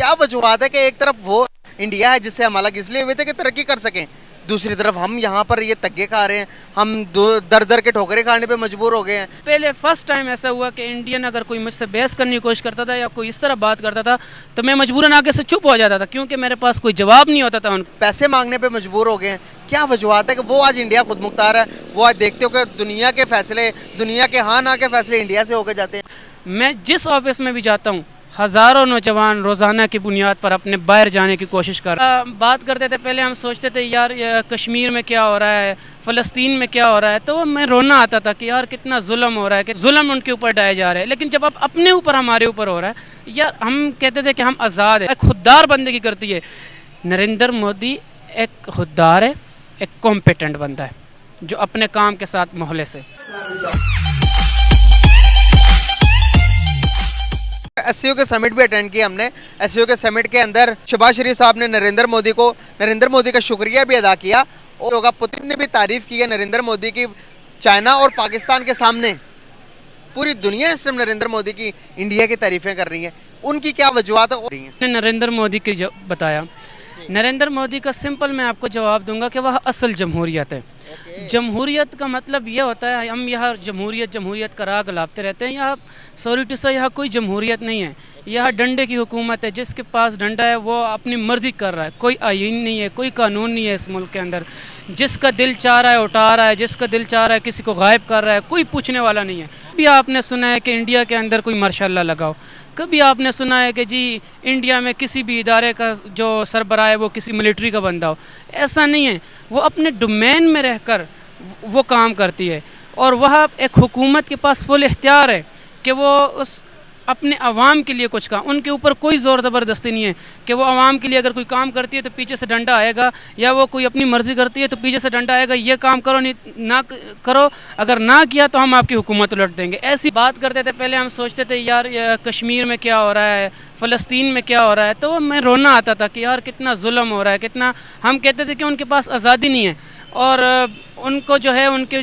کیا وجوہات ہے کہ ایک طرف وہ انڈیا ہے جس سے ہم الگ اس لیے ہوئے تھے کہ ترقی کر سکیں، دوسری طرف ہم یہاں پر یہ تگے کھا رہے ہیں، ہم در در کے ٹھوکریں کھانے پہ مجبور ہو گئے ہیں۔ پہلے فرسٹ ٹائم ایسا ہوا کہ انڈین اگر کوئی مجھ سے بحث کرنے کی کوشش کرتا تھا یا کوئی اس طرح بات کرتا تھا تو میں مجبوراً آگے سے چپ ہو جاتا تھا، کیونکہ میرے پاس کوئی جواب نہیں ہوتا تھا ان کو۔ پیسے مانگنے پہ مجبور ہو گئے ہیں، کیا وجوہات ہے کہ وہ آج انڈیا خود مختار ہے، وہ آج دیکھتے ہو کہ دنیا کے فیصلے، دنیا کے ہاں نہ کے فیصلے انڈیا سے ہو کے جاتے ہیں۔ میں جس آفس میں بھی جاتا ہوں ہزاروں نوجوان روزانہ کی بنیاد پر اپنے باہر جانے کی کوشش کر رہے ہیں۔ بات کرتے تھے پہلے، ہم سوچتے تھے یار کشمیر میں کیا ہو رہا ہے، فلسطین میں کیا ہو رہا ہے، تو میں رونا آتا تھا کہ یار کتنا ظلم ہو رہا ہے، کہ ظلم ان کے اوپر ڈھائے جا رہے ہیں۔ لیکن جب اب اپنے اوپر، ہمارے اوپر ہو رہا ہے، یار ہم کہتے تھے کہ ہم آزاد ہیں، ایک خوددار بندگی کرتی ہے۔ نریندر مودی ایک خوددار ہے، ایک کمپیٹنٹ بندہ ہے جو اپنے کام کے ساتھ مخلص ہے۔ ایس سی او کے سمٹ بھی اٹینڈ کیا ہم نے۔ ایس سی او کے سمٹ کے اندر شہباز شریف صاحب نے نریندر مودی کا شکریہ بھی ادا کیا، اور پوتن نے بھی تعریف کی ہے نریندر مودی کی چائنا اور پاکستان کے سامنے۔ پوری دنیا اس ٹائم نریندر مودی کی، انڈیا کی تعریفیں کر رہی ہیں، ان کی کیا وجوہات ہو رہی ہیں؟ نریندر مودی کی بتایا، نریندر مودی کا سمپل میں آپ کو جواب دوں گا کہ وہ اصل جمہوریت ہے۔ جمہوریت کا مطلب یہ ہوتا ہے، ہم یہاں جمہوریت کا راگ لاپتے رہتے ہیں، یہاں سوری ٹو سے یہاں کوئی جمہوریت نہیں ہے، یہاں ڈنڈے کی حکومت ہے۔ جس کے پاس ڈنڈا ہے وہ اپنی مرضی کر رہا ہے، کوئی آئین نہیں ہے، کوئی قانون نہیں ہے اس ملک کے اندر۔ جس کا دل چاہ رہا ہے اٹھا رہا ہے، جس کا دل چاہ رہا ہے کسی کو غائب کر رہا ہے، کوئی پوچھنے والا نہیں ہے۔ کبھی آپ نے سنا ہے کہ انڈیا کے اندر کوئی ماشاء اللہ لگاؤ؟ کبھی آپ نے سنا ہے کہ جی انڈیا میں کسی بھی ادارے کا جو سربراہ ہے وہ کسی ملٹری کا بندہ ہو؟ ایسا نہیں ہے، وہ اپنے ڈومین میں رہ کر وہ کام کرتی ہے، اور وہاں ایک حکومت کے پاس فل اختیار ہے کہ وہ اس اپنے عوام کے لیے کچھ کام، ان کے اوپر کوئی زور زبردستی نہیں ہے کہ وہ عوام کے لیے اگر کوئی کام کرتی ہے تو پیچھے سے ڈنڈا آئے گا، یا وہ کوئی اپنی مرضی کرتی ہے تو پیچھے سے ڈنڈا آئے گا، یہ کام کرو نہیں نہ کرو، اگر نہ کیا تو ہم آپ کی حکومت الٹ دیں گے۔ ایسی بات کرتے تھے پہلے، ہم سوچتے تھے یار کشمیر میں کیا ہو رہا ہے، فلسطین میں کیا ہو رہا ہے، تو میں رونا آتا تھا کہ یار کتنا ظلم ہو رہا ہے، کتنا، ہم کہتے تھے کہ ان کے پاس آزادی نہیں ہے اور ان کو جو ہے ان کے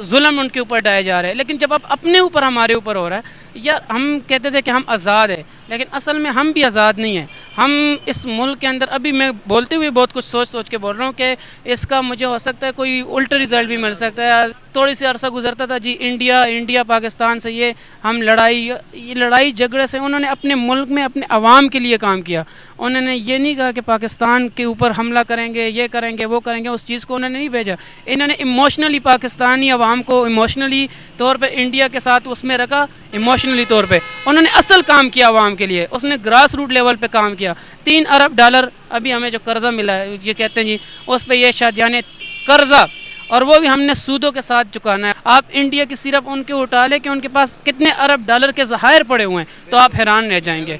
ظلم ان کے اوپر ڈھائے جا رہے ہیں۔ لیکن جب اب اپنے اوپر، ہمارے اوپر ہو رہا ہے، یار ہم کہتے تھے کہ ہم آزاد ہیں، لیکن اصل میں ہم بھی آزاد نہیں ہیں۔ ہم اس ملک کے اندر، ابھی میں بولتے ہوئے بہت کچھ سوچ کے بول رہا ہوں کہ اس کا مجھے ہو سکتا ہے کوئی الٹا رزلٹ بھی مل سکتا ہے۔ تھوڑی سی عرصہ گزرتا تھا جی انڈیا پاکستان سے یہ ہم لڑائی جھگڑے سے، انہوں نے اپنے ملک میں اپنے عوام کے لیے کام کیا۔ انہوں نے یہ نہیں کہا کہ پاکستان کے اوپر حملہ کریں گے، یہ کریں گے، وہ کریں گے، اس چیز کو انہوں نے نہیں بھیجا۔ انہوں نے ایموشنلی پاکستانی عوام کو ایموشنلی طور پہ انڈیا کے ساتھ اس میں رکھا، ایموشنلی طور پہ انہوں نے اصل کام کیا عوام کے لیے، اس نے گراس روٹ لیول پہ کام کیا۔ $3 ارب ابھی ہمیں جو قرضہ ملا ہے، یہ کہتے ہیں جی اس پہ یہ شادیانے قرضہ، اور وہ بھی ہم نے سودوں کے ساتھ چکانا ہے۔ آپ انڈیا کی صرف ان کے اٹھا لیں کہ ان کے پاس کتنے $ارب کے ذخائر پڑے ہوئے ہیں تو آپ حیران رہ جائیں گے۔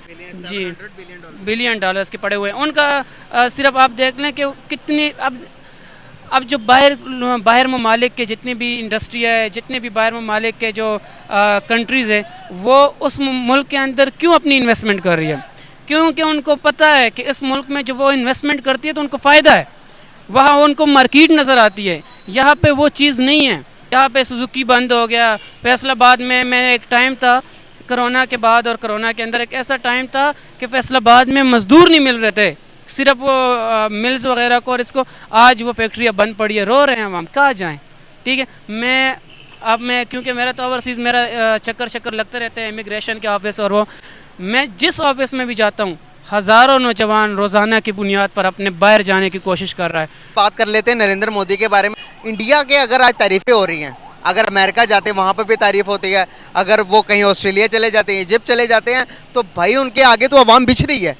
جی $بلین کے پڑے ہوئے ہیں ان کا، صرف آپ دیکھ لیں کہ کتنی، اب جو باہر ممالک کے جتنی بھی انڈسٹری ہے، جتنے بھی باہر ممالک کے جو کنٹریز ہیں، وہ اس ملک کے اندر کیوں اپنی انویسٹمنٹ کر رہی ہے؟ کیونکہ ان کو پتہ ہے کہ اس ملک میں جب وہ انویسٹمنٹ کرتی ہے تو ان کو فائدہ ہے، وہاں ان کو مارکیٹ نظر آتی ہے۔ یہاں پہ وہ چیز نہیں ہے، یہاں پہ سوزوکی بند ہو گیا۔ فیصل آباد میں ایک ٹائم تھا کرونا کے بعد، اور کرونا کے اندر ایک ایسا ٹائم تھا کہ فیصل آباد میں مزدور نہیں مل رہے تھے، صرف وہ ملز وغیرہ کو، اور اس کو آج وہ فیکٹریاں بند پڑی ہے، رو رہے ہیں ہم کہاں جائیں؟ ٹھیک ہے، میں کیونکہ میرا تو اوورسیز میرا چکر لگتے رہتے ہیں امیگریشن کے آفس، اور وہ میں جس آفس میں بھی جاتا ہوں ہزاروں نوجوان روزانہ کی بنیاد پر اپنے باہر جانے کی کوشش کر رہا ہے۔ بات کر لیتے ہیں نریندر مودی کے بارے میں۔ انڈیا کے اگر آج تعریفیں ہو رہی ہیں، اگر امریکہ جاتے ہیں وہاں پہ بھی تعریف ہوتی ہے، اگر وہ کہیں آسٹریلیا چلے جاتے ہیں، ایجپٹ چلے جاتے ہیں، تو بھائی ان کے آگے تو عوام بچھ رہی ہے،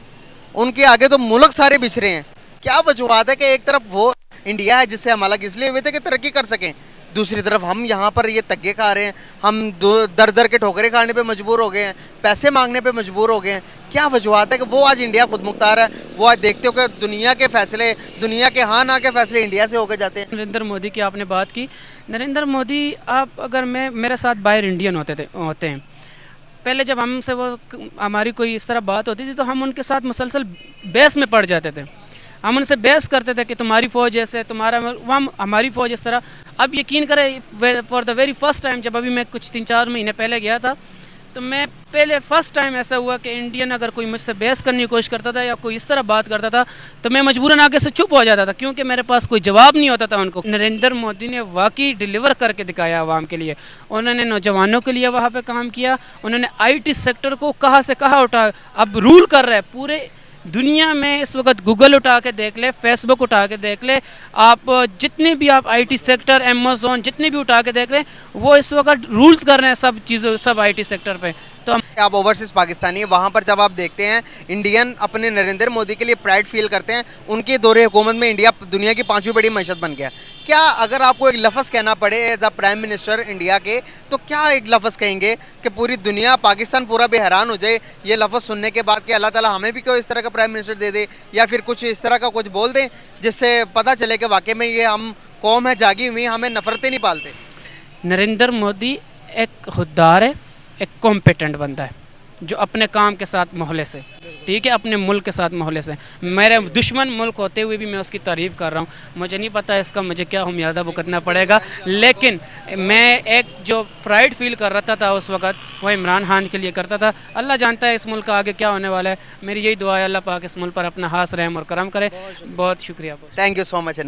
ان کے آگے تو ملک سارے بچھ رہے ہیں۔ کیا وجوہات ہے کہ ایک طرف وہ انڈیا ہے جس سے ہم الگ اس لیے ہوئے تھے کہ ترقی کر سکیں، دوسری طرف ہم یہاں پر یہ تگے کھا رہے ہیں، ہم در در کے ٹھوکریں کھانے پہ مجبور ہو گئے ہیں، پیسے مانگنے پہ مجبور ہو گئے ہیں؟ کیا وجوہات ہے کہ وہ آج انڈیا خود مختار ہے، وہ آج دیکھتے ہو کہ دنیا کے فیصلے، دنیا کے ہاں نہ کے فیصلے انڈیا سے ہو کے جاتے ہیں؟ نریندر مودی کی آپ نے بات کی، نریندر مودی، آپ اگر میرے ساتھ باہر انڈین ہوتے ہیں، پہلے جب ہم سے وہ ہماری کوئی اس طرح بات ہوتی تھی تو ہم ان کے ساتھ مسلسل بحث میں پڑ جاتے تھے، ہم ان سے بحث کرتے تھے کہ تمہاری فوج ایسے، ہماری فوج اس طرح۔ اب یقین کریں، for the very first time جب ابھی میں کچھ 3-4 مہینے پہلے گیا تھا تو میں پہلے فرسٹ ٹائم ایسا ہوا کہ انڈین اگر کوئی مجھ سے بحث کرنے کی کوشش کرتا تھا یا کوئی اس طرح بات کرتا تھا تو میں مجبوراً آگے سے چپ ہو جاتا تھا کیونکہ میرے پاس کوئی جواب نہیں ہوتا تھا ان کو. نریندر مودی نے واقعی ڈیلیور کر کے دکھایا عوام کے لیے. انہوں نے نوجوانوں کے لیے وہاں پہ کام کیا, انہوں نے آئی ٹی سیکٹر کو کہاں سے کہاں اٹھا, اب رول کر رہے ہیں پورے دنیا میں. اس وقت گوگل اٹھا کے دیکھ لے, فیس بک اٹھا کے دیکھ لے, آپ جتنے بھی آپ آئی ٹی سیکٹر, امیزون, جتنے بھی اٹھا کے دیکھ لیں, وہ اس وقت رولز کر رہے ہیں سب چیزوں, سب آئی ٹی سیکٹر پہ. تو آپ اوورسیز پاکستانی ہیں, وہاں پر جب آپ دیکھتے ہیں انڈین اپنے نریندر مودی کے لیے پرائڈ فیل کرتے ہیں. ان کے دور حکومت میں انڈیا دنیا کی 5ویں بڑی معیشت بن گیا. کیا اگر آپ کو ایک لفظ کہنا پڑے as a prime minister India کے, تو کیا ایک لفظ کہیں گے کہ پوری دنیا, پاکستان پورا بے حیران ہو جائے یہ لفظ سننے کے بعد کہ اللہ تعالیٰ ہمیں بھی کوئی اس طرح کا پرائم منسٹر دے دے, یا پھر کچھ اس طرح کا کچھ بول دیں جس سے پتہ چلے کہ واقعی میں یہ ہم قوم ہے جاگی ہوئی, ہمیں نفرتیں نہیں پالتے. نریندر مودی ایک خوددار ہے, ایک کمپیٹنٹ بندہ ہے جو اپنے کام کے ساتھ مخلص ہے, ٹھیک ہے, اپنے ملک کے ساتھ مخلص ہے. میرے دشمن ملک ہوتے ہوئے بھی میں اس کی تعریف کر رہا ہوں. مجھے نہیں پتہ اس کا مجھے کیا خمیازہ بھگتنا پڑے گا, لیکن میں ایک جو پرائڈ فیل کر رہا تھا اس وقت وہ عمران خان کے لیے کرتا تھا. اللہ جانتا ہے اس ملک کا آگے کیا ہونے والا ہے. میری یہی دعا ہے اللہ پاک اس ملک پر اپنا خاص رحم اور کرم کرے. بہت شکریہ. Thank you so much.